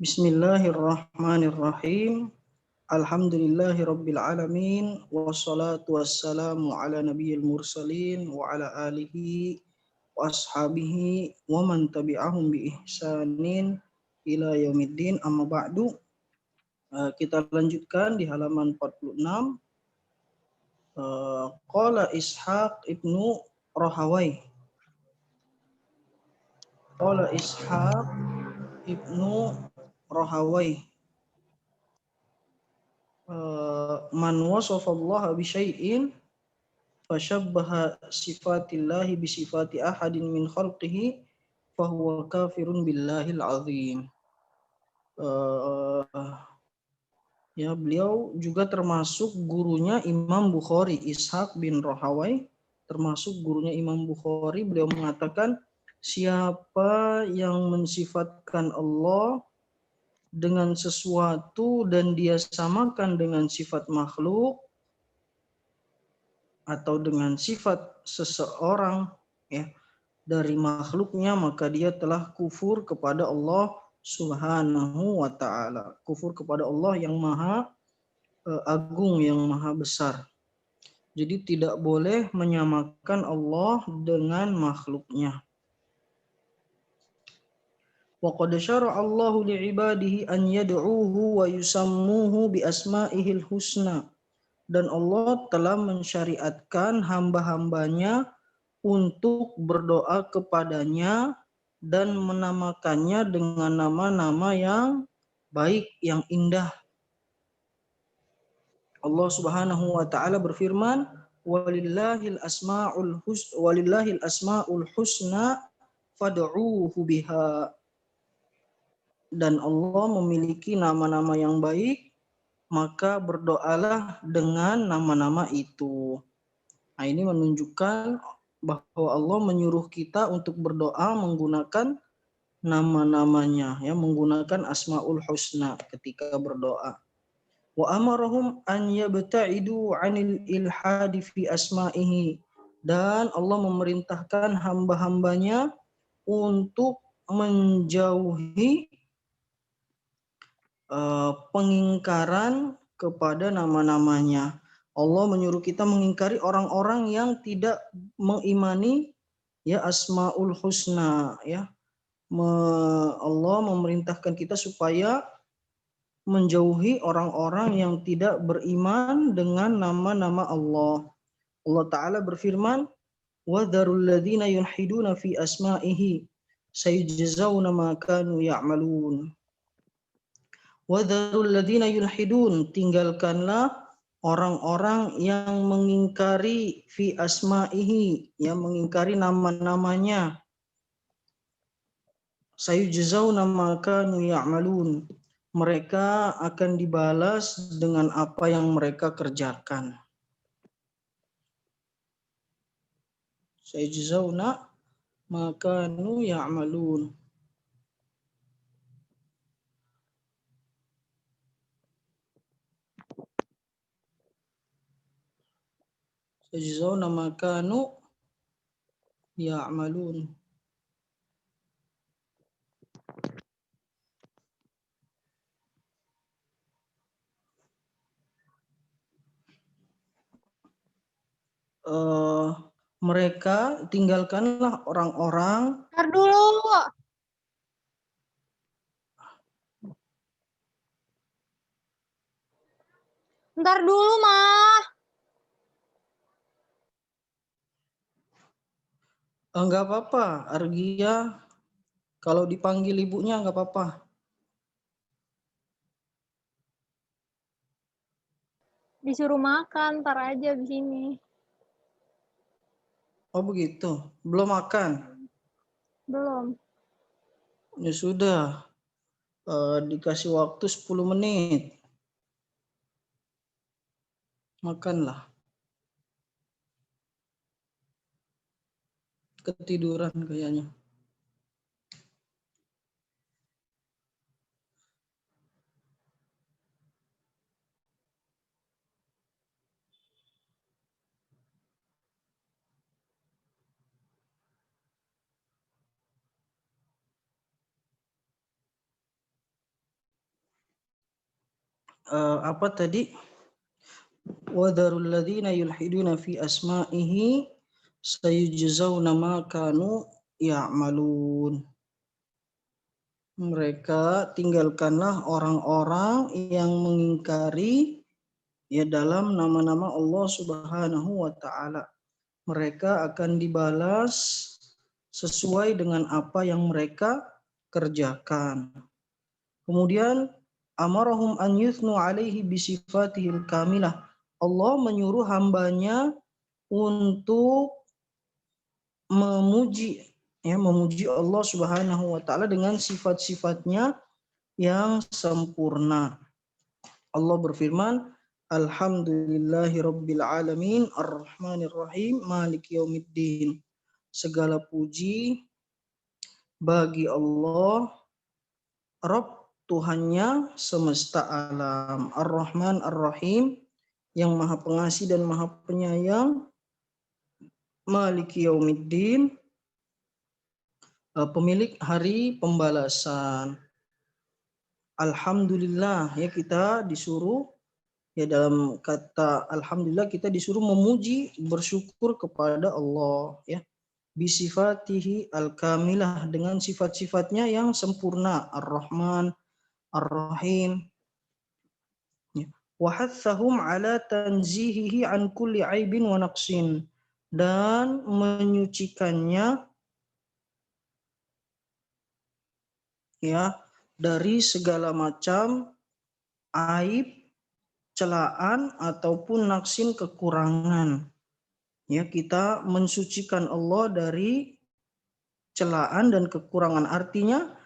Bismillahirrahmanirrahim. Alhamdulillahirabbil alamin wassalatu wassalamu ala nabiyil mursalin wa ala alihi wa ashabihi wa man tabi'ahum bi ihsanin ila yaumiddin amma ba'du. Kita lanjutkan di halaman 46. Qala Ishaq ibnu Rahawai. Qala Ishaq ibnu Rahawai. Man wasafallaha bi syai'in fashabbaha sifatillahi bi sifati ahadin min khalqihi fahuwa kafirun billahil azim. Ya, beliau juga termasuk gurunya Imam Bukhari, Ishaq bin Rahawai, termasuk gurunya Imam Bukhari. Beliau mengatakan, siapa yang mensifatkan Allah dengan sesuatu dan dia samakan dengan sifat makhluk atau dengan sifat seseorang ya dari makhluknya, maka dia telah kufur kepada Allah Subhanahu wa taala. Kufur kepada Allah yang maha agung, yang maha besar. Jadi tidak boleh menyamakan Allah dengan makhluknya. Wa qad syara'a Allahu li'ibadihi an yad'uuhu wa yusammuhu bi asma'ihil husna. Dan Allah telah mensyariatkan hamba-hambanya untuk berdoa kepadanya dan menamakannya dengan nama-nama yang baik, yang indah. Allah Subhanahu wa taala berfirman, walillahil asmaul husna fad'uuhu biha. Dan Allah memiliki nama-nama yang baik, maka berdoalah dengan nama-nama itu. Nah, ini menunjukkan bahwa Allah menyuruh kita untuk berdoa menggunakan nama-namanya, ya, menggunakan asmaul husna ketika berdoa. Wa amarahum an yabta'idu 'anil ilhadi fi asma'ihi. Dan Allah memerintahkan hamba-hambanya untuk menjauhi pengingkaran kepada nama-namanya. Allah menyuruh kita mengingkari orang-orang yang tidak mengimani ya asmaul husna, ya. Allah memerintahkan kita supaya menjauhi orang-orang yang tidak beriman dengan nama-nama Allah. Allah Ta'ala berfirman, وَذَرُوا الَّذِينَ يُلْحِدُونَ فِي أَسْمَائِهِ سَيُجْزَوْنَ مَا كَانُوا يَعْمَلُونَ. وَذَرُوا الَّذِينَ يُلْحِدُونَ, tinggalkanlah orang-orang yang mengingkari fi asma'ihi, yang mengingkari nama-namanya. Sayujzauna ma kanu ya'malun, mereka akan dibalas dengan apa yang mereka kerjakan. Sayujzauna ma kanu ya'malun. Sayujzauna ma kanu ya'malun. Mereka, tinggalkanlah orang-orang. Ntar dulu. Ntar dulu, Mah. Enggak apa-apa, Argia. Kalau dipanggil ibunya enggak apa-apa. Disuruh makan, ntar aja di sini. Oh begitu, belum makan? Belum. Ya sudah, dikasih waktu 10 menit. Makanlah. Ketiduran kayaknya. apa tadi? Wadharul ladzina yulhiduna fi asma'ihi sayujzauna ma kanu ya'malun. Mereka tinggalkanlah orang-orang yang mengingkari ya dalam nama-nama Allah Subhanahu wa taala. Mereka akan dibalas sesuai dengan apa yang mereka kerjakan. Kemudian amarahum an yuthnu alaihi bisifatihil kamilah. Allah menyuruh hambanya untuk memuji Allah Subhanahu wa taala dengan sifat-sifatnya yang sempurna. Allah berfirman, Alhamdulillahirabbil alamin arrahmanir rahim maliki yaumiddin. Segala puji bagi Allah Rabb Tuhannya semesta alam, Ar-Rahman Ar-Rahim yang Maha Pengasih dan Maha Penyayang, Maliki Yaumiddin, pemilik hari pembalasan. Alhamdulillah, ya kita disuruh ya dalam kata alhamdulillah kita disuruh memuji, bersyukur kepada Allah ya. Bisifatihi al-kamilah, dengan sifat-sifatnya yang sempurna, Ar-Rahman Ar-Rahim. Wa hatsahum ala tanzihihi an kulli aibin wa naqsin, dan menyucikannya ya dari segala macam aib, celaan ataupun naksin, kekurangan. Ya, kita mensucikan Allah dari celaan dan kekurangan. Artinya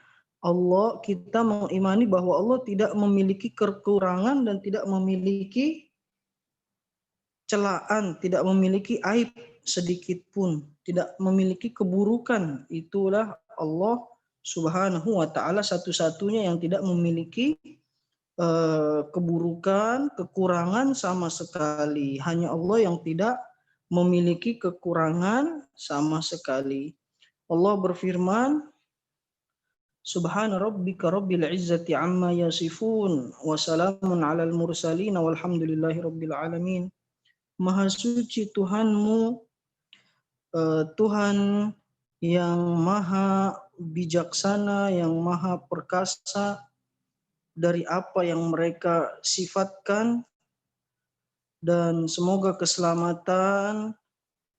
kita mengimani bahwa Allah tidak memiliki kekurangan dan tidak memiliki celaan, tidak memiliki aib sedikit pun, tidak memiliki keburukan. Itulah Allah Subhanahu wa taala satu-satunya yang tidak memiliki keburukan, kekurangan sama sekali. Hanya Allah yang tidak memiliki kekurangan sama sekali. Allah berfirman, Subhana rabbika rabbil izzati amma yasifun wa salamun alal mursalin walhamdulillahi rabbil alamin. Maha suci Tuhanmu, Tuhan yang maha bijaksana, yang maha perkasa dari apa yang mereka sifatkan, dan semoga keselamatan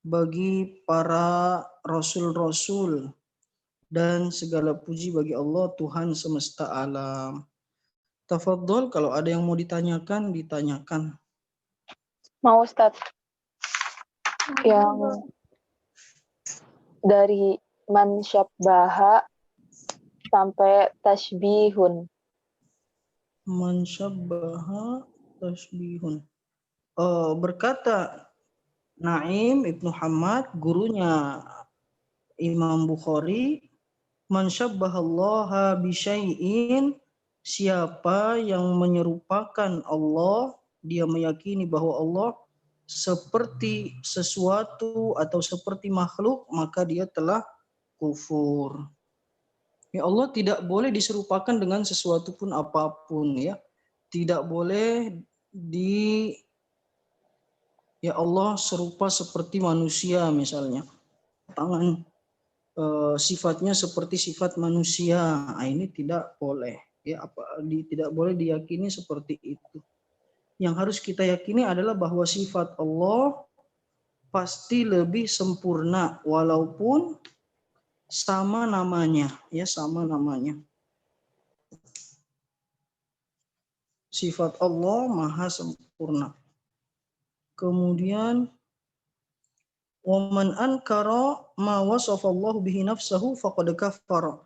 bagi para rasul-rasul, dan segala puji bagi Allah Tuhan semesta alam. Tafadhol, kalau ada yang mau ditanyakan, ditanyakan. Mau Ustadz, yang dari mansyabbaha sampai tasbihun. Mansyabbaha tasbihun. Berkata Naim Ibnu Hamad, gurunya Imam Bukhari, man syabbahallaha bisyai'in, siapa yang menyerupakan Allah, dia meyakini bahwa Allah seperti sesuatu atau seperti makhluk, maka dia telah kufur. Ya, Allah tidak boleh diserupakan dengan sesuatu pun apapun ya. Tidak boleh ya Allah serupa seperti manusia misalnya. Tangan sifatnya seperti sifat manusia. Nah, ini tidak boleh ya, tidak boleh diyakini seperti itu. Yang harus kita yakini adalah bahwa sifat Allah pasti lebih sempurna walaupun sama namanya ya, sama namanya. Sifat Allah maha sempurna. Kemudian waman ankara ma wasafallahu bihi nafsahu faqad kafara.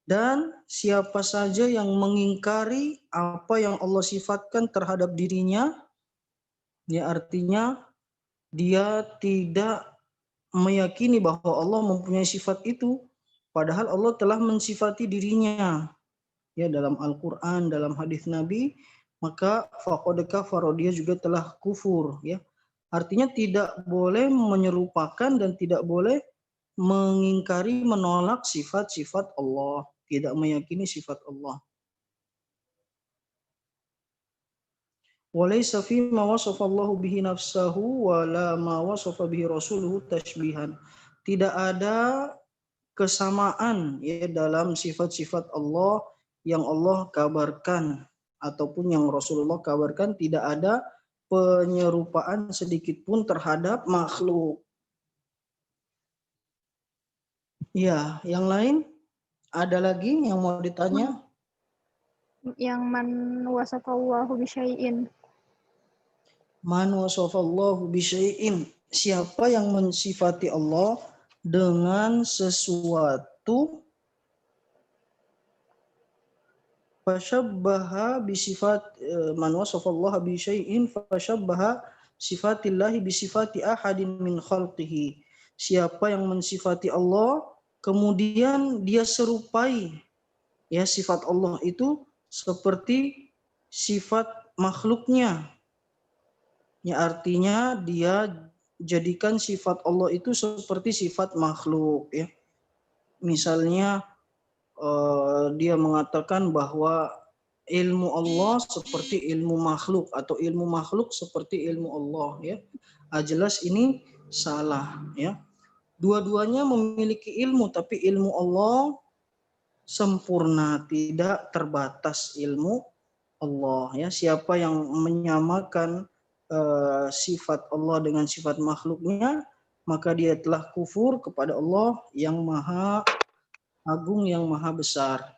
Dan siapa saja yang mengingkari apa yang Allah sifatkan terhadap dirinya, ya artinya dia tidak meyakini bahwa Allah mempunyai sifat itu, padahal Allah telah mensifati dirinya ya dalam Al-Qur'an, dalam hadis Nabi, maka faqad kafara, dia juga telah kufur ya. Artinya tidak boleh menyerupakan dan tidak boleh mengingkari, menolak sifat-sifat Allah, tidak meyakini sifat Allah. walaysa fi ma wasafa Allahu bihi nafsahu wa la ma wasafa bihi rasuluhu tashbihan. Tidak ada kesamaan ya dalam sifat-sifat Allah yang Allah kabarkan ataupun yang Rasulullah kabarkan, tidak ada penyerupaan sedikit pun terhadap makhluk. Ya, yang lain ada lagi yang mau ditanya? Yang man wasafallahu bisyai'in. Man wasafallahu bisyai'in. Siapa yang mensifati Allah dengan sesuatu, fashabbaha bisifat man wasafallaha bisyai'in fashabbaha sifatillahi bisifati ahadin min khalqihi. Siapa yang mensifati Allah kemudian dia serupai ya sifat Allah itu seperti sifat makhluknya. Ya, artinya dia jadikan sifat Allah itu seperti sifat makhluk ya. Misalnya dia mengatakan bahwa ilmu Allah seperti ilmu makhluk atau ilmu makhluk seperti ilmu Allah ya. Jelas ini salah ya. Dua-duanya memiliki ilmu, tapi ilmu Allah sempurna, tidak terbatas ilmu Allah ya. Siapa yang menyamakan sifat Allah dengan sifat makhluknya, maka dia telah kufur kepada Allah yang maha agung, yang maha besar.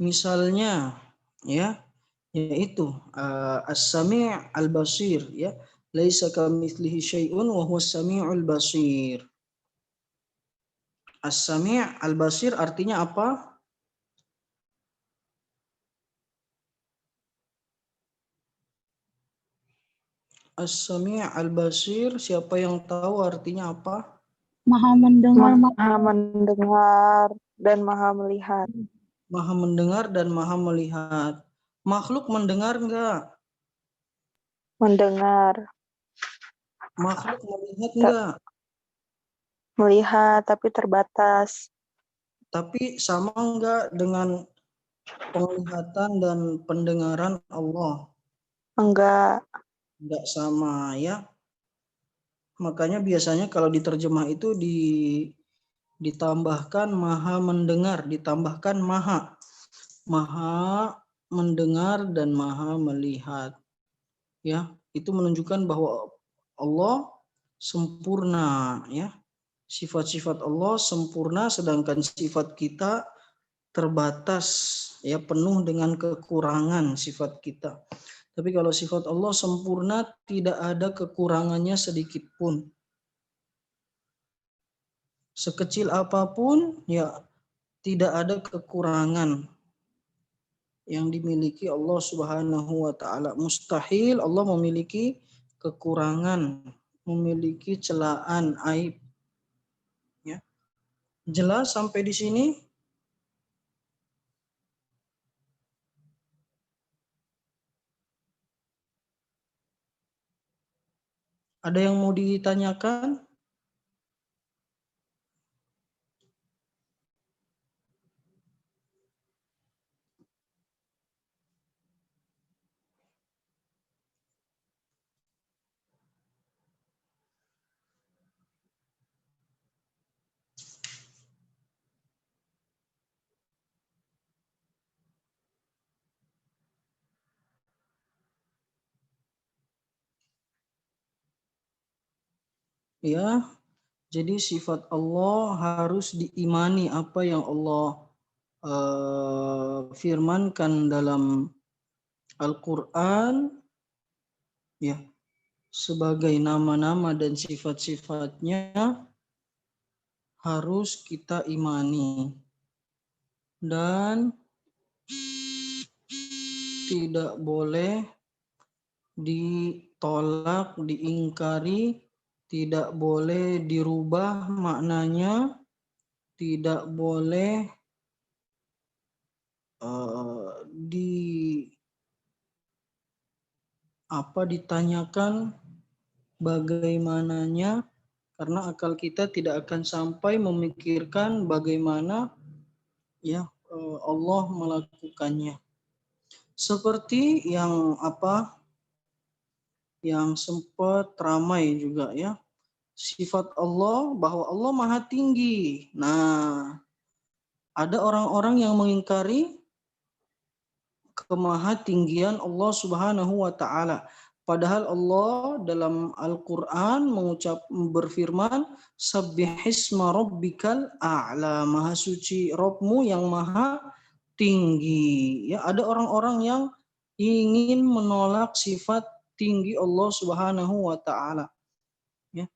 Misalnya ya, yaitu as-sami' al-basir ya, laisa kamitslihi syai'un wa huwas sami'ul basir. As-sami' al-basir artinya apa? As-sami' al-basir, siapa yang tahu artinya apa? Maha mendengar, Maha mendengar dan maha melihat. Maha mendengar dan maha melihat. Makhluk mendengar enggak? Mendengar, Makhluk melihat enggak? melihat tapi terbatas. Tapi sama enggak dengan penglihatan dan pendengaran Allah? Enggak, Enggak sama ya. Makanya biasanya kalau diterjemah itu ditambahkan maha mendengar, ditambahkan maha. Maha mendengar dan maha melihat. Ya, itu menunjukkan bahwa Allah sempurna ya. Sifat-sifat Allah sempurna sedangkan sifat kita terbatas ya, penuh dengan kekurangan sifat kita. Tapi kalau sifat Allah sempurna, tidak ada kekurangannya sedikit pun. Sekecil apapun ya, tidak ada kekurangan yang dimiliki Allah Subhanahu wa taala. Mustahil Allah memiliki kekurangan, memiliki celaan, aib. Ya. Jelas sampai di sini? Ada yang mau ditanyakan? Ya, jadi sifat Allah harus diimani, apa yang Allah firmankan dalam Al-Quran ya, sebagai nama-nama dan sifat-sifatnya harus kita imani dan tidak boleh ditolak, diingkari, tidak boleh dirubah maknanya, tidak boleh apa ditanyakan bagaimananya, karena akal kita tidak akan sampai memikirkan bagaimana ya Allah melakukannya. Seperti yang yang sempat ramai juga ya, sifat Allah bahwa Allah Maha Tinggi. Nah, ada orang-orang yang mengingkari kemahatinggian Allah Subhanahu wa taala. Padahal Allah dalam Al-Qur'an berfirman, "Sabbihisma rabbikal a'la." Maha suci Rabbmu yang maha tinggi. Ya, ada orang-orang yang ingin menolak sifat tinggi Allah Subhanahu wa taala. Ya.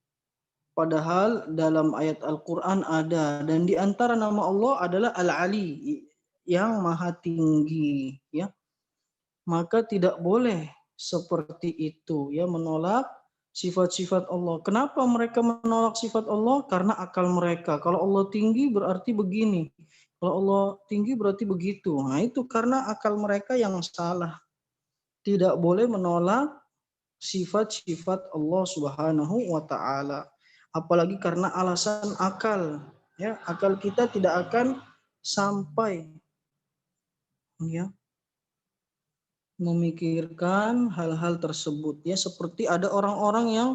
Padahal dalam ayat Al-Qur'an ada, dan di antara nama Allah adalah Al-Ali, yang maha tinggi, ya. Maka tidak boleh seperti itu, ya, menolak sifat-sifat Allah. Kenapa mereka menolak sifat Allah? Karena akal mereka. Kalau Allah tinggi berarti begini. Kalau Allah tinggi berarti begitu. Nah, itu karena akal mereka yang salah. Tidak boleh menolak sifat-sifat Allah Subhanahu wa taala. Apalagi karena alasan akal, ya. Akal kita tidak akan sampai, ya, memikirkan hal-hal tersebut, ya. Seperti ada orang-orang yang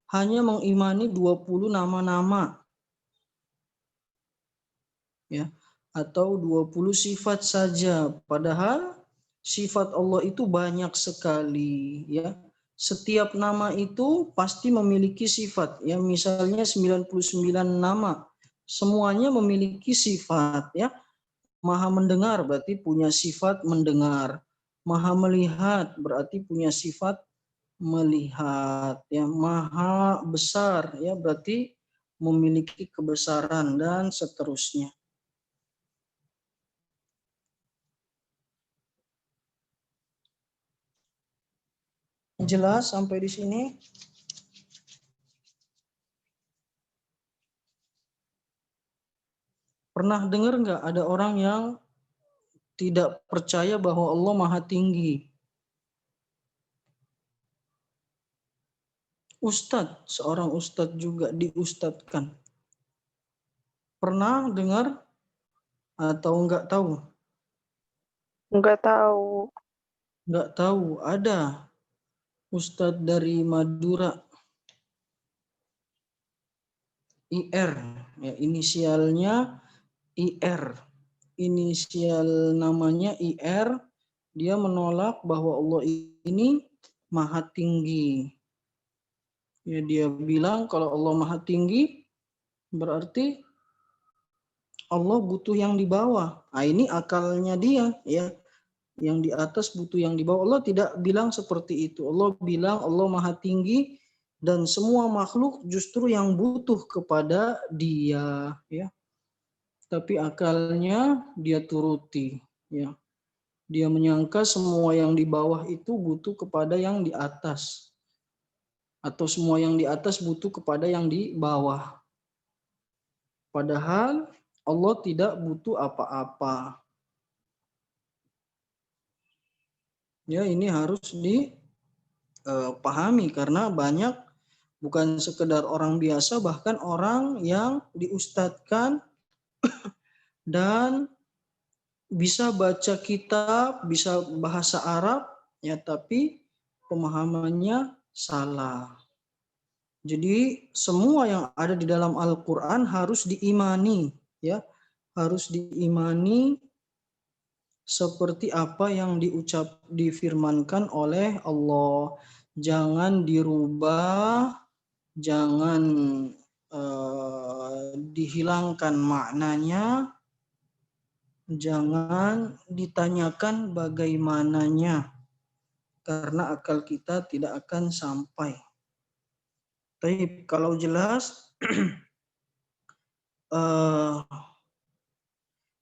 hanya mengimani 20 nama-nama, ya, atau 20 sifat saja, padahal sifat Allah itu banyak sekali, ya. Setiap nama itu pasti memiliki sifat, ya. Misalnya 99 nama, semuanya memiliki sifat, ya. Maha mendengar berarti punya sifat mendengar. Maha melihat berarti punya sifat melihat, ya. Maha besar, ya, berarti memiliki kebesaran, dan seterusnya. Jelas sampai di sini? Pernah dengar nggak ada orang yang tidak percaya bahwa Allah Maha Tinggi? Ustadz, seorang ustadz juga diustadkan. Pernah dengar atau nggak tahu? Nggak tahu. Nggak tahu. Ada ustadz dari Madura, IR, ya, inisialnya IR. Inisial namanya IR. Dia menolak bahwa Allah ini Maha Tinggi. Ya, dia bilang kalau Allah Maha Tinggi berarti Allah butuh yang di bawah. Nah, ini akalnya dia, ya. Yang di atas butuh yang di bawah. Allah tidak bilang seperti itu. Allah bilang Allah Maha Tinggi dan semua makhluk justru yang butuh kepada Dia, ya. Tapi akalnya dia turuti, ya. Dia menyangka semua yang di bawah itu butuh kepada yang di atas, atau semua yang di atas butuh kepada yang di bawah. Padahal Allah tidak butuh apa-apa. Ya, ini harus dipahami karena banyak bukan sekedar orang biasa, bahkan orang yang diustadkan dan bisa baca kitab, bisa bahasa Arab, ya, tapi pemahamannya salah. Jadi semua yang ada di dalam Al-Qur'an harus diimani, ya. Harus diimani seperti apa yang difirmankan oleh Allah. Jangan dirubah, jangan dihilangkan maknanya, jangan ditanyakan bagaimananya, karena akal kita tidak akan sampai. Tapi kalau jelas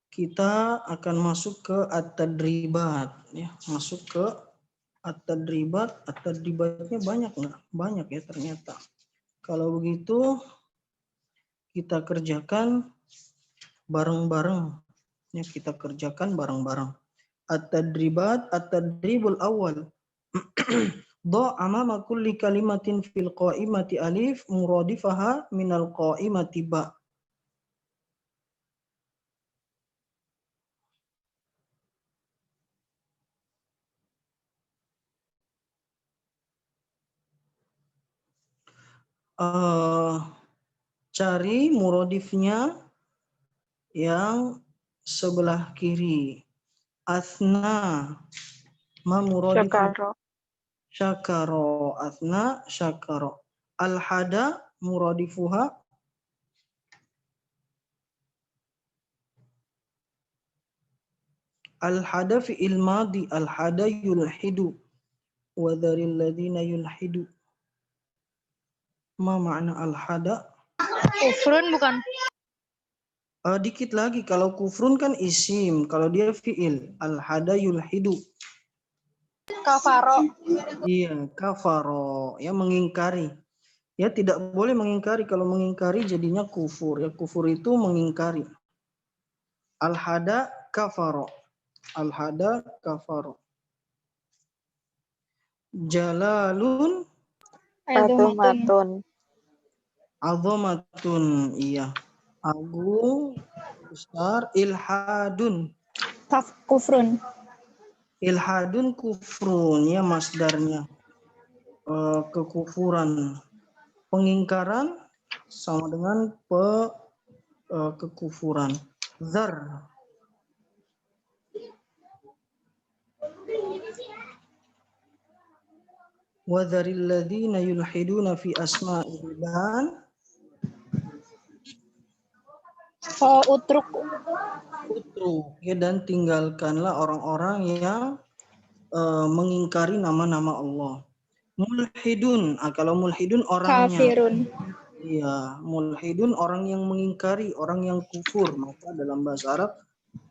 kita akan masuk ke at-tadribat, ya, masuk ke at-tadribat. At-tadribatnya banyak nggak? Banyak, ya, ternyata. Kalau begitu kita kerjakan bareng-bareng, ya, kita kerjakan bareng-bareng. At-tadribat, at-tadribul awal. Dha amama kulli kalimatin fil qaimati alif muradifaha minal qaimati ba. Cari muradifnya yang sebelah kiri. Athna ma muradifu Syakaro. syakaro. Athna syakaro. Al-hada muradifuha al-hada fi'il madi. Al-hada yulhidu wa dharil ladhina yulhidu. Ma makna al-hada? Kufrun bukan? Dikit lagi, kalau kufrun kan isim, kalau dia fi'il. Al-hada yulhidu. Kafaro. Iya, kafaro, ya mengingkari. Ya tidak boleh mengingkari, kalau mengingkari jadinya kufur. Ya kufur itu mengingkari. Al-hada kafaro. Al-hada kafaro. Jalalun Azumatun. azomatun, iya. Agung, besar. Ilhadun. Kufrun. Ilhadun kufrun, ya masdarnya. Kekufuran. Pengingkaran sama dengan kekufuran. Zar. Wa dzaril ladzina yulhiduna fi asma'ihi dan Utruk. ya, dan tinggalkanlah orang-orang yang mengingkari nama-nama Allah. Mulhidun, kalau mulhidun orangnya. Kafirun. Iya, mulhidun orang yang mengingkari, orang yang kufur, maka dalam bahasa Arab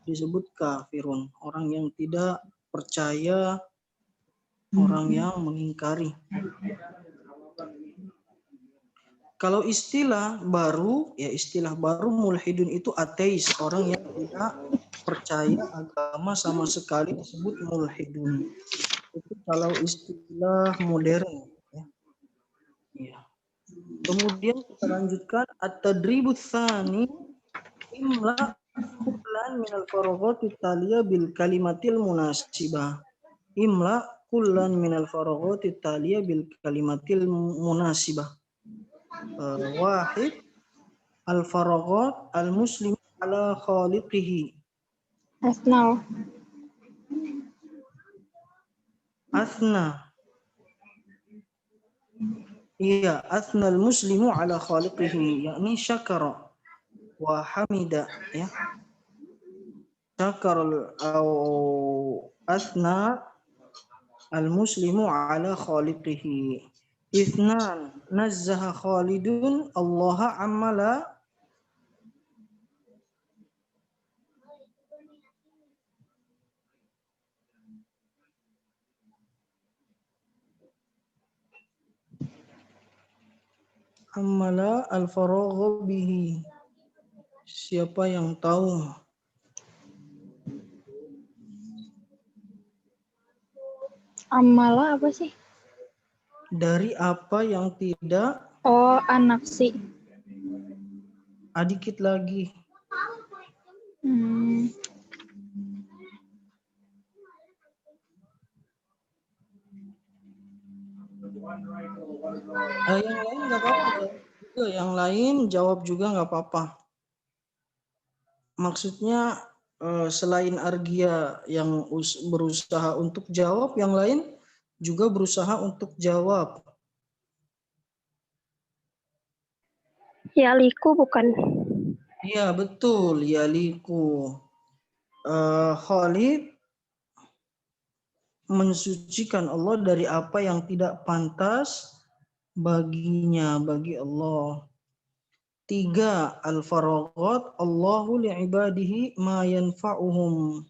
disebut kafirun, orang yang tidak percaya, orang yang mengingkari. Kalau istilah baru, ya istilah baru mulhidun itu ateis, orang yang tidak percaya agama sama sekali disebut mulhidun. Itu kalau istilah modern. Ya. Kemudian kita lanjutkan at-tadribut tsani imla kullan minal faraghati taliyah bil kalimatil munasibah. Imla kullan minal faraghati taliyah bil kalimatil munasibah. Wahid al-faraghat al-muslim ala khaliqihi. Asnal. Asna. Iya, asna al-muslimu ala khaliqihi, yakni syakara wa hamida, ya. Syakara au asna al-muslimu ala khaliqihi. Ithnan nazzaha Khalidun Allah ammala al-faragha bihi. Siapa yang tahu? Amala apa sih? Dari apa yang tidak? Oh, anaksi. Dikit lagi. Yang lain nggak apa-apa. Yang lain jawab juga nggak apa-apa. Maksudnya selain Argia yang berusaha untuk jawab, yang lain juga berusaha untuk jawab. Yaliku bukan? Iya betul, yaliku. Khalid mensucikan Allah dari apa yang tidak pantas baginya, bagi Allah. 3. Al-faraghat Allahu li'ibadihi ma yanfa'uhum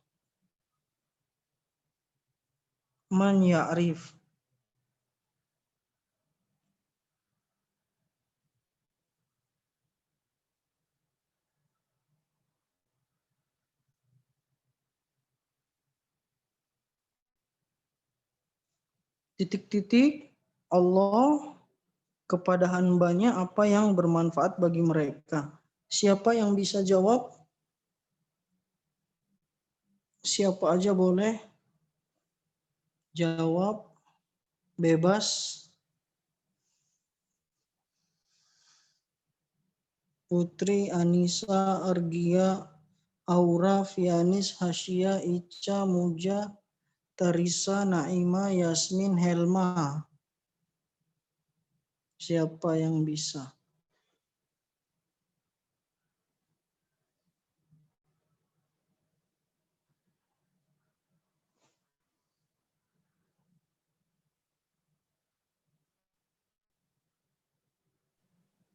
man ya'rif. titik-titik Allah kepada hambanya apa yang bermanfaat bagi mereka. Siapa yang bisa jawab? Siapa aja boleh jawab, bebas. Putri, Anissa, Argia, Aura, Fianis, Hasya, Ica, Muja, Tarisa, Naima, Yasmin, Helma. Siapa yang bisa?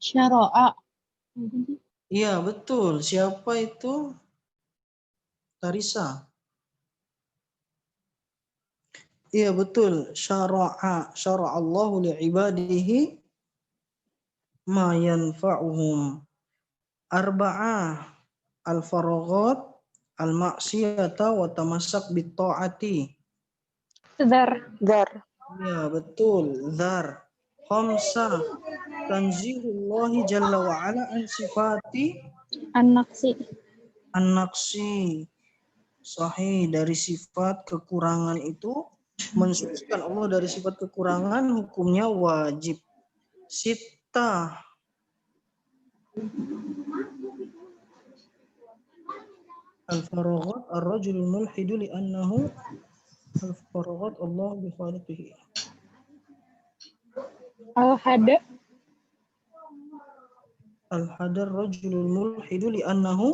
Syara'a. Iya, betul. Siapa itu? Tarisa. Iya, betul. Syara'allahu li'ibadihi ma yanfa'uhum. Arba'ah. Al-faraghat, al-maksiyata, wa tamassak bit-ta'ati. Dar. Dar. Ya, betul. Dzar. Khamsah. Tanzihullahi jalla wa ala an sifati An-Naqsi. an-naqsi. Sahih, dari sifat kekurangan itu mensucikan Allah dari sifat kekurangan hukumnya wajib. Sittah. Al-faraghat ar-rajulul mulhidu li'annahu al-faraghat Allah bi khaliqihi. Al-Hada. Al-hadar rajulul mulhidu li'annahu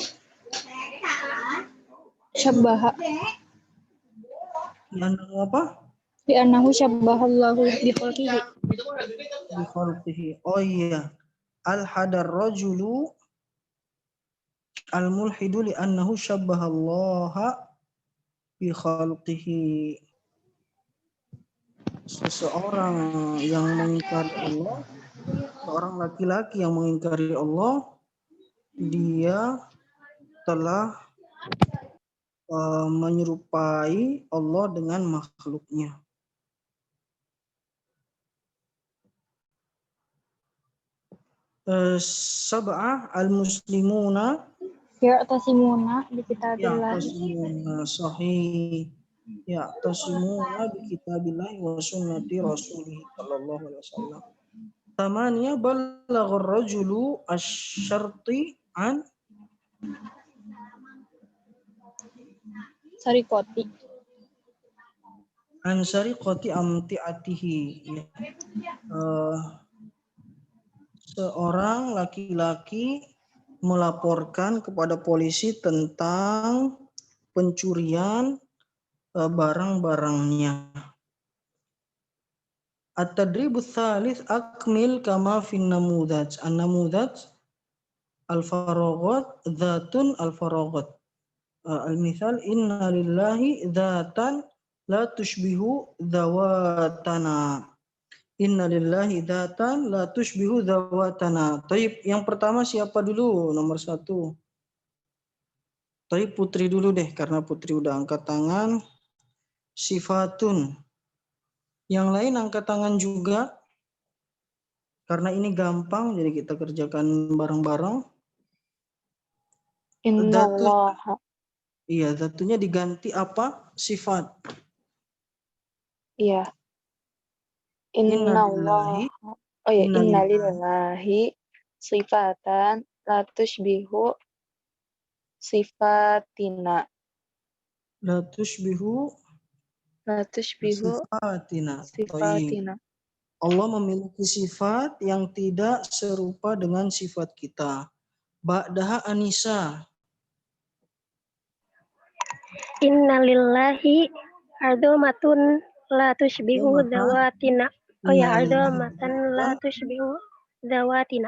Syabbaha. li'annahu apa? Li'annahu syabbahallahu bi khalqihi. Bi khalqihi. Oh iya. Al-hadar rajulu al-mulhidu li'annahu syabbahallaha bi khalqihi. Seseorang yang mengingkari Allah, seorang laki-laki yang mengingkari Allah, dia telah menyerupai Allah dengan makhluknya. Sab'ah al-muslimuna Ya'tasimuna bi kitabillah. ya'tasimuna sahih ya'tasimuna bi kitabillahi wa sunnati rasulih sallallahu alaihi wasallam. Tamaniya balaghar rajulu asy-syarti an Sarikoti. sariqati amtiatihi. Seorang laki-laki melaporkan kepada polisi tentang pencurian barang-barangnya. At-tadribu tsalits akmil kama fin namudaj. An-namudaj al-faraghat dzatun al-faraghat. Al-misal inna lillahi dzatan la tushbihu dzawatana. Inna lillahi dzatan la tushbihu dzawatana. Taib, yang pertama siapa dulu? Nomor 1. Taib, Putri dulu deh karena Putri udah angkat tangan. Sifatun. Yang lain angkat tangan juga. Karena ini gampang jadi kita kerjakan bareng-bareng. Innallaha. Iya, zatunya diganti apa? Sifat. Iya. Innallaha. Oh ya, innalillahi sifatan la tushbihu sifatina. La tushbihu La tushbihu sifatina. sifatina. Allah memiliki sifat yang tidak serupa dengan sifat kita. Ba'daha Anissa. Innalillahi ardomatun la tushbihu dawatina. Oh ya, ardomatan la tushbihu dawatina.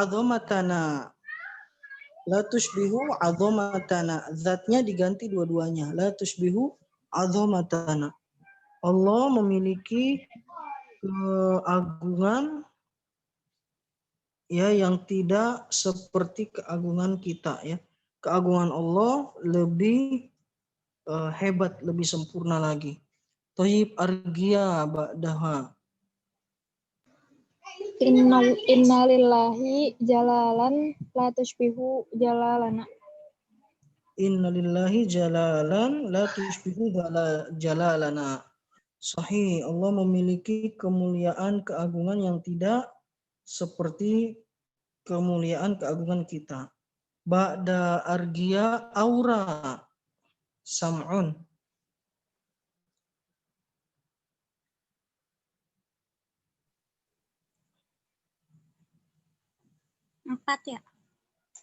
Azomatana. La tushbihu azomatana. Zatnya diganti dua-duanya. La tushbihu azomatana. Allah memiliki keagungan ya yang tidak seperti keagungan kita ya. Keagungan Allah lebih hebat, lebih sempurna lagi. Thayyib argia ba'daha. Innalillahi jalalan la tushbihu jalalana. Innalillahi jalalan la tushbihu jalalana. Sahih, Allah memiliki kemuliaan keagungan yang tidak seperti kemuliaan keagungan kita. Ba'da argia aura sam'un. Empat ya.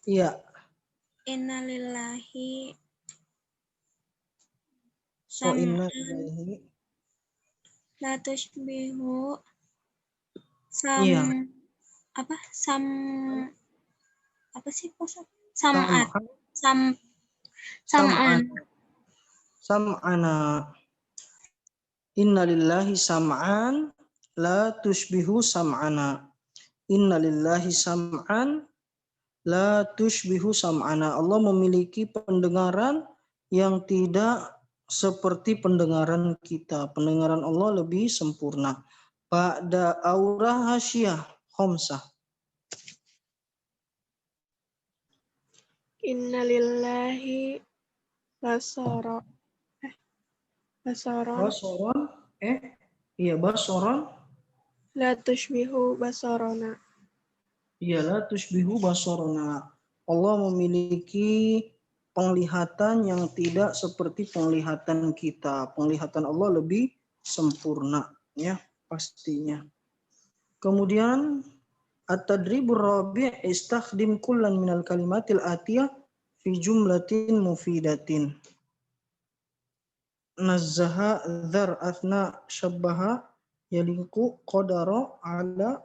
Iya, Innalillahi wa sam'an inna ilaihi. la tushbihu sam Iya, apa sam apa sih kosong sam'at sam'an. sam'an Sam'ana. Inna lillahi sam'an la tushbihu sam'ana. Inna lillahi sam'an la tushbihu sam'ana. Allah memiliki pendengaran yang tidak seperti pendengaran kita. Pendengaran Allah lebih sempurna. Ba'da aura hasyah khomsah. Innalillahi basoron. Basoron. Iya basoron. La tushbihu basorona. Ialah tushbihu basorona. Allah memiliki penglihatan yang tidak seperti penglihatan kita. Penglihatan Allah lebih sempurna, ya pastinya. Kemudian at-tadribur rabi' istakhdim kullan minal kalimatil atiyah fi jumlatin mufidatin. Nazzaha dzar athna syabbaha yaliku qadara ala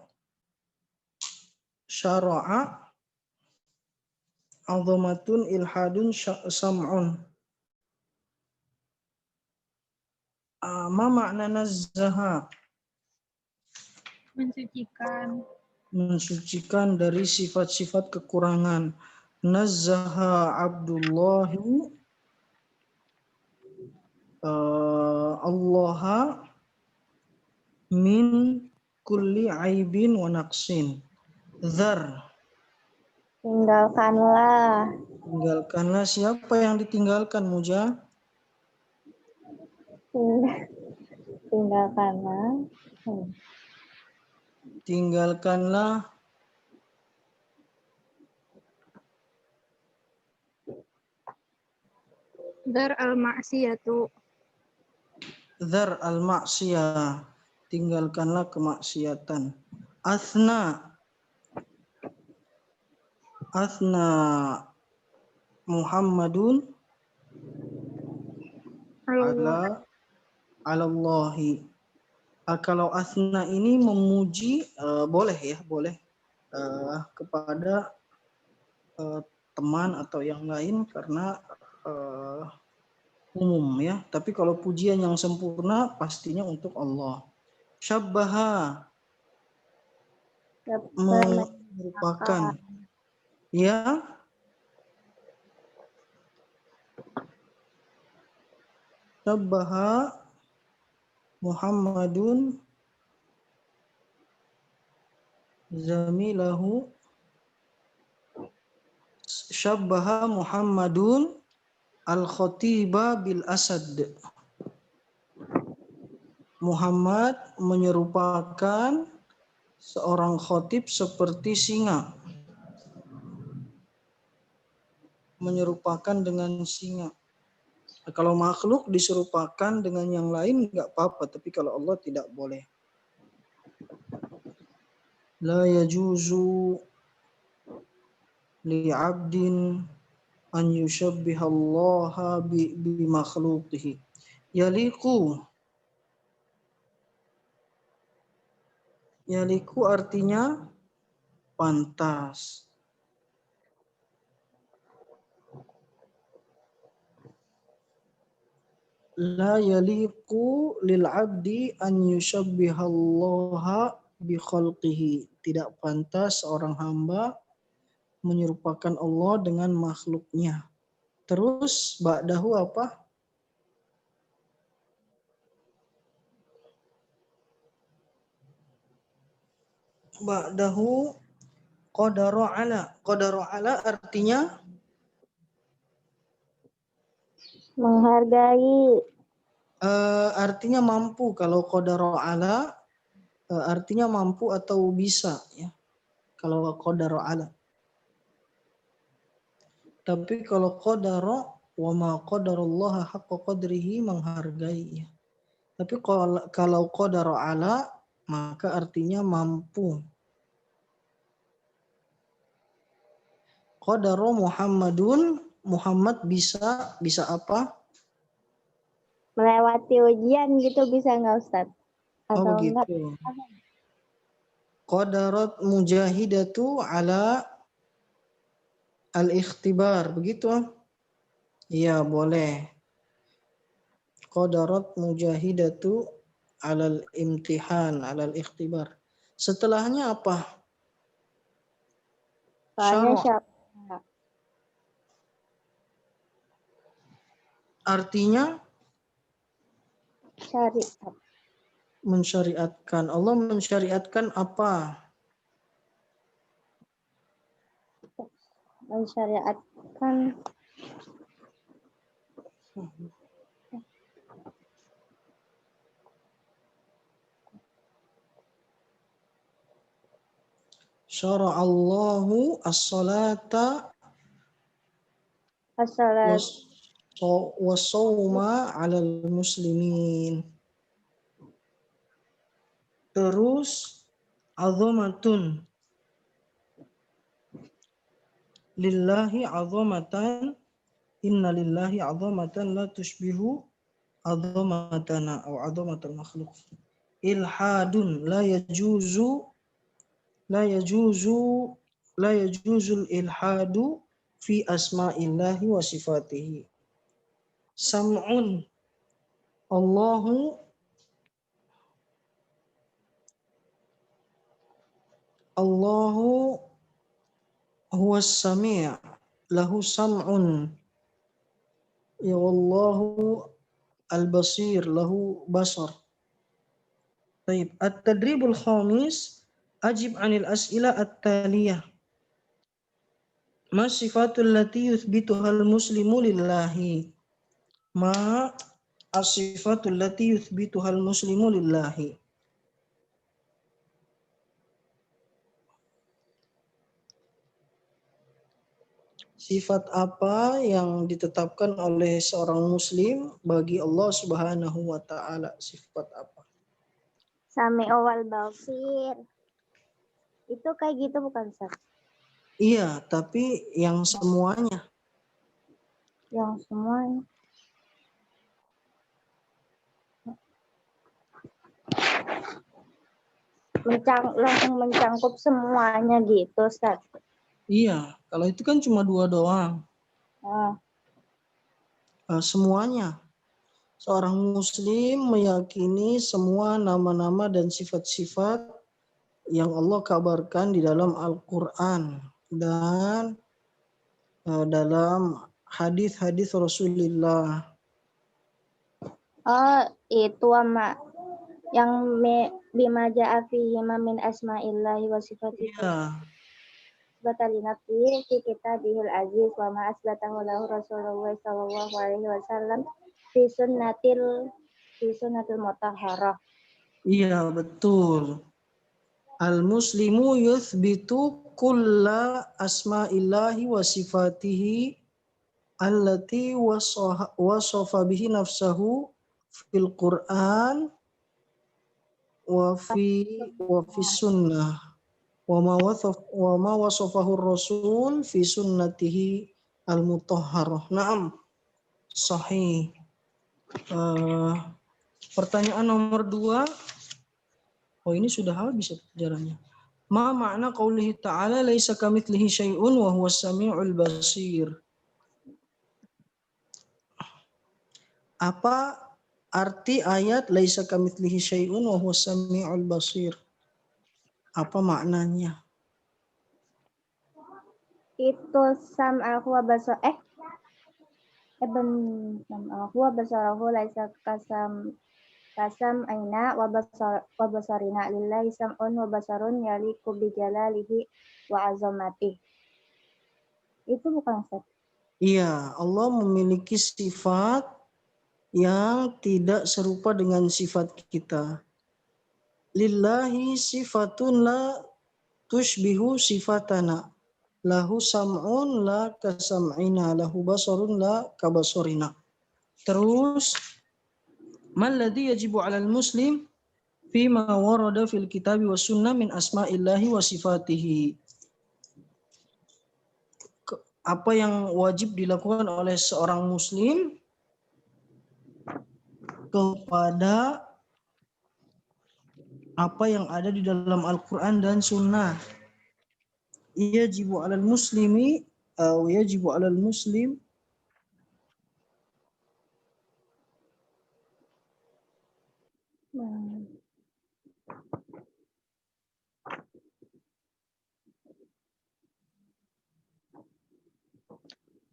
syara'a azamatun ilhadun sam'un. Ma makna nazzaha? Mensucikan. Mensucikan dari sifat-sifat kekurangan. Nazzaha Abdullahi Allah min kulli aibin wa naqsin. Dzar. Tinggalkanlah. Tinggalkanlah. Siapa yang ditinggalkan, Muja? Tinggalkanlah. Tinggalkanlah. Dar al-ma'siyatu. Dzar al-ma'siyah. Tinggalkanlah kemaksiatan. Athna. Athna Muhammadun Allah. alallahi. Kalau athna ini memuji boleh ya, boleh kepada teman atau yang lain karena umum ya. Tapi kalau pujian yang sempurna pastinya untuk Allah. Syabbaha merupakan ya. Syabbaha Muhammadun zamilahu. Syabbaha Muhammadun al-khatiba bil asad. Muhammad menyerupakan seorang khatib seperti singa. Menyerupakan dengan singa. Kalau makhluk diserupakan dengan yang lain nggak apa-apa, tapi kalau Allah tidak boleh. La yajuzu li'abdin an yushabbihallaha bi makhluqihi. Yaliku. Yaliku artinya pantas. La yaliku lil abdi an yushabbihallaha bi khalqihi. Tidak pantas seorang hamba menyerupakan Allah dengan makhluknya. Terus ba'dahu apa? ba'dahu qadara ala. Qadara ala artinya Menghargai. artinya mampu. Kalau qadara ala artinya mampu atau bisa ya. Kalau qadara ala. Tapi kalau qadara wa ma qadarullaha haqqa qadrihi menghargai ya. Tapi kalau qadara ala maka artinya mampu. Qadara Muhammadun, Muhammad bisa apa? Melewati ujian gitu bisa nggak Ustadz? Oh Atau enggak? begitu. Qadarat mujahidatu ala al-ikhtibar, begitu? Iya, boleh. Qadarat mujahidatu ala al-imtihan, ala al-ikhtibar. Setelahnya apa? Soalnya Syara' artinya syariat. mensyariatkan. Allah mensyariatkan apa? Mensyariatkan Syara'allahu as-salata as-salat. was-sawma 'alal muslimin. Terus azamatun lillahi azamatan inna lillahi azamatan la tushbihu azamatana atau azamatal makhluk. Ilhadun la yajuzu al ilhadu fi asma'illahi wa sifatihi. Sam'un Allahu huwas sami' lahu sam'un ya wallahu al-basir lahu basar. Baik, at-tadribul khamis ajib 'anil as'ila at-taliyah. Ma sifatul lati yuthbituhal muslimu lillahi. Ma as-sifatul lati yuthbituhal muslimu lillahi. Sifat apa yang ditetapkan oleh seorang muslim bagi Allah Subhanahu wa taala? Sifat apa? Sami wal basir. Itu kayak gitu bukan Ustaz? Iya, tapi yang semuanya. Yang semuanya. Langsung mencangkup semuanya gitu Ustaz. Iya, kalau itu kan cuma 2 doang. Semuanya. Seorang muslim meyakini semua nama-nama dan sifat-sifat yang Allah kabarkan di dalam Al-Quran dan dalam hadis-hadis Rasulullah. Oh, itu ama yang bima ja'a fihi min asma'illahi wa sifatihi. Iya. Batalina fi kitabihil aziz wa ma asbatahu lahu Rasulullah sallallahu alaihi wasallam fi sunnatil mutahharah. Iya, betul. Al-muslimu yuthbitu kulla asma'illahi wa sifatihi allati wasafa bihi nafsahu fil Qur'an wa fi sunnah wa ma wasafahu rasul fi sunnatihi al-mutahharah. Naam, sahih. Pertanyaan nomor 2. Oh, ini sudah habis pelajarannya. Ma makna qaulihi ta'ala laisa kamitslihi syai'un wa huwas samiul basir. Apa arti ayat laisa kamitslihi syai'un wa huwas samiul basir? Apa maknanya? Itu sam'ahu wa basar sam'ahu wa basarahu laisa kasam'ina wa basarina lillahi sam'un wa basarun yaliku bijalalihi wa azamatih. Itu bukan Ustaz? Iya, Allah memiliki sifat yang tidak serupa dengan sifat kita. Lillahi sifatun la tushbihu sifatana. Lahu sam'un la kasam'ina, lahu basarun la kabasarina. Terus, malladhi yajibu 'alal muslim fima warada fil kitabi was sunnah min asma'illahi wa sifatihi. Apa yang wajib dilakukan oleh seorang muslim kepada apa yang ada di dalam Al-Quran dan Sunnah. Yajibu 'alal muslimi atau yajibu 'alal muslim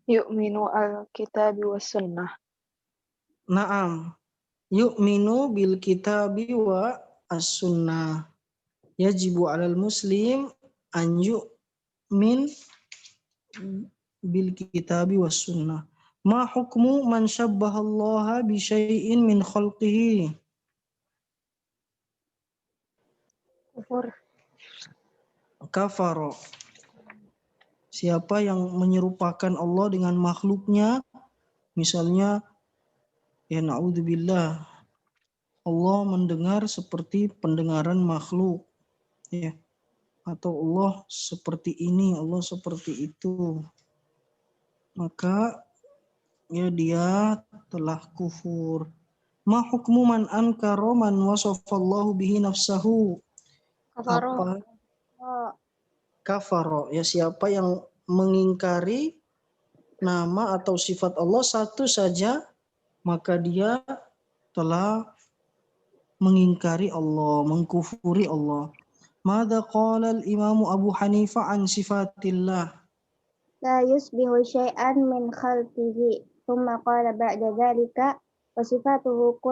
Yu'minu al-kitabi was sunnah. na'am yu'minu bil kitabi wa as-sunnah. Yajibu 'alal muslim an yu'min bil kitabi was sunnah. Ma hukmu man syabbaha Allah bi syai'in min khalqihi? Kufur. Kafaro. Siapa yang menyerupakan Allah dengan makhluknya, misalnya ya na'udzubillah, Allah mendengar seperti pendengaran makhluk, ya, atau Allah seperti ini, Allah seperti itu, maka ya dia telah kufur. Ma hukmu man ankara man wasafallahu bihi nafsahu? Kafaro. Apa Oh, kafaro, ya siapa yang mengingkari nama atau sifat Allah satu saja, maka dia telah mengingkari Allah, mengkufuri Allah. Mada qala al-Imam Abu Hanifah an sifatillah? la yusbihu syai'an min khalqihi. Thumma qala ba'da dhalika wa sifatuhu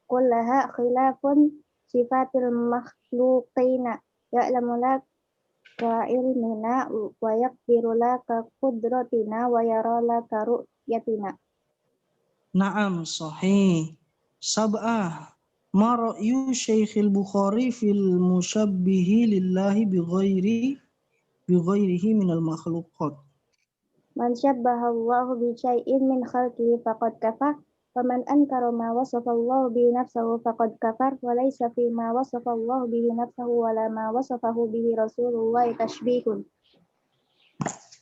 kullaha khilafun sifatil makhluqina. Ya'lamu la ka ilmina wa yaqdiru la ka qudratina wa yara la ka ru'yatina. Naam, sahih. Sab'ah. Ma ra'yu Syekhil Bukhari fil musyabbihi lillahi bighairihi minal makhluqat? Man syabbaha Allahu bi syai'in min khalqihi faqad kafar. Faman ankara ma wasafa Allahu bi nafsihi faqad kafar wa laysa fi ma wasafa Allahu bihi nafsuhu wa la ma wasafahu bihi Rasulullah tashbihun.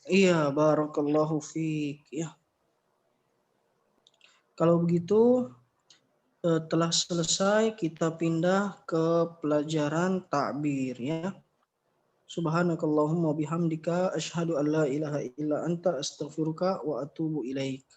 Iya, barakallahu fiik. Ya. Kalau begitu telah selesai, kita pindah ke pelajaran takbir ya. Subhanakallahumma bihamdika asyhadu an la ilaha illa anta astaghfiruka wa atubu ilaik.